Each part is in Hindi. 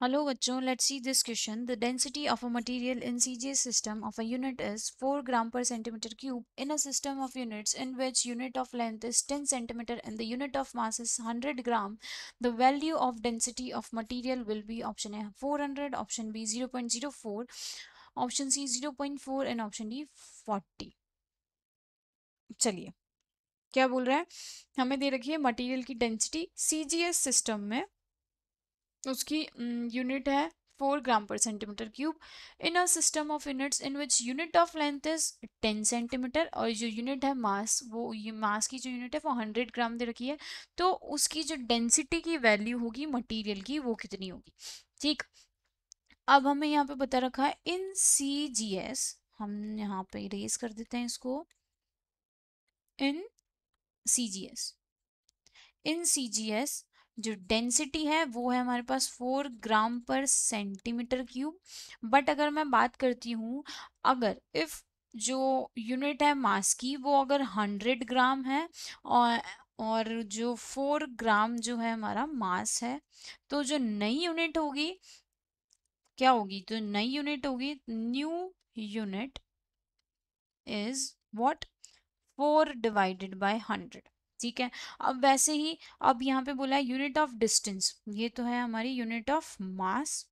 Hello बच्चों, let's see this question. The density of a material in CGS system of a unit is 4 gram per centimeter cube in a system of units in which unit of length is 10 centimeter and the unit of mass is 100 gram. The value of density of material will be option A 400, option B 0.04, option C 0.4 and option D 40. चलिए, क्या बोल रहा है? हमें दे रखी है मटेरियल की डेंसिटी सीजीएस सिस्टम में, उसकी यूनिट है 4 ग्राम पर centimetre cube in a system of units in which unit of length is 10 centimetre और जो यूनिट है मास, वो ये मास की जो यूनिट है वो 100 ग्राम दे रखी है। तो उसकी जो डेंसिटी की वैल्यू होगी मटेरियल की वो कितनी होगी। ठीक, अब हमें यहाँ पे बता रखा है इन सी जी एस, हम यहाँ पे इरेज कर देते हैं इसको। इन सी जी एस, इन सीजीएस जो डेंसिटी है वो है हमारे पास 4 ग्राम पर सेंटीमीटर क्यूब। बट अगर मैं बात करती हूँ, अगर इफ जो यूनिट है मास की वो अगर 100 ग्राम है और जो 4 ग्राम जो है हमारा मास है, तो जो नई यूनिट होगी क्या होगी, तो नई यूनिट होगी, new unit is what, 4 divided by 100। ठीक है, अब वैसे ही अब यहाँ पे बोला है यूनिट ऑफ डिस्टेंस, ये तो है हमारी यूनिट ऑफ मास।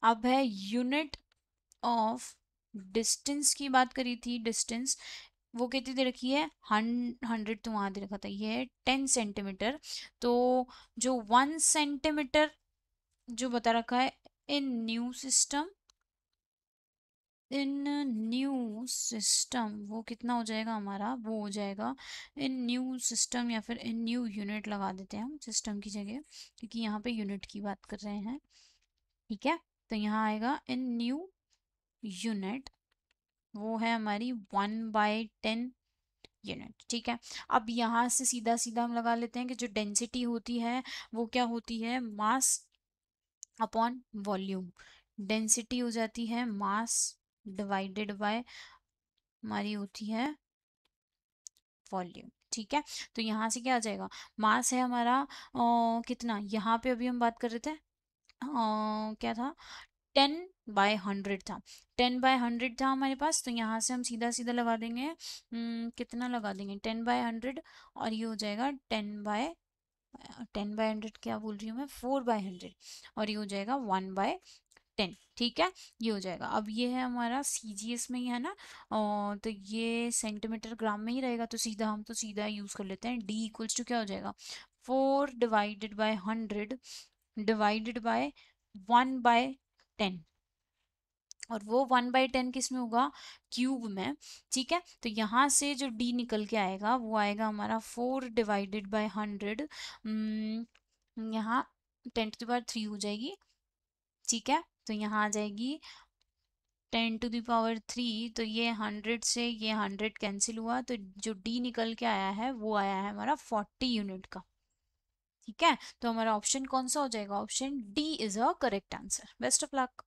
अब है यूनिट ऑफ डिस्टेंस की बात करी थी, डिस्टेंस वो कितनी दे रखी है, 100 तो वहां दे रखा था, ये है 10 सेंटीमीटर। तो जो 1 सेंटीमीटर जो बता रखा है इन न्यू सिस्टम, इन न्यू सिस्टम वो कितना हो जाएगा हमारा, वो हो जाएगा इन न्यू सिस्टम या फिर इन न्यू यूनिट लगा देते हैं हम सिस्टम की जगह, क्योंकि यहाँ पे यूनिट की बात कर रहे हैं। ठीक है, तो यहाँ आएगा इन न्यू यूनिट, वो है हमारी 1/10 यूनिट। ठीक है, अब यहाँ से सीधा सीधा हम लगा लेते हैं कि जो डेंसिटी होती है वो क्या होती है, मास अपॉन वॉल्यूम। डेंसिटी हो जाती है मास डिवाइडेड बाय हमारी होती है वॉल्यूम। ठीक है, तो यहाँ से क्या आ जाएगा, मास है हमारा कितना, यहाँ पे अभी हम बात कर रहे थे क्या था, 10/100 था, 10/100 था हमारे पास। तो यहाँ से हम सीधा सीधा लगा देंगे, कितना लगा देंगे, 10/100 और ये हो जाएगा 10/100 क्या बोल रही हूँ मैं, 4/100 और ये हो जाएगा 1/10। ठीक है, ये हो जाएगा। अब ये है हमारा सीजीएस में ही है ना, तो ये सेंटीमीटर ग्राम में ही रहेगा, तो सीधा हम तो सीधा यूज कर लेते हैं, डी इक्वल्स टू क्या हो जाएगा, 4/100 डिवाइडेड बाय 1/10, और वो 1/10 किस में होगा, क्यूब में। ठीक है, तो यहाँ से जो डी निकल के आएगा वो आएगा हमारा 4/100, यहाँ 10⁻³ हो जाएगी। ठीक है, तो यहाँ आ जाएगी 10⁻³ तो ये 100 से ये 100 कैंसिल हुआ, तो जो डी निकल के आया है वो आया है हमारा 40 यूनिट का। ठीक है, तो हमारा ऑप्शन कौन सा हो जाएगा, option D is a correct answer. Best of luck.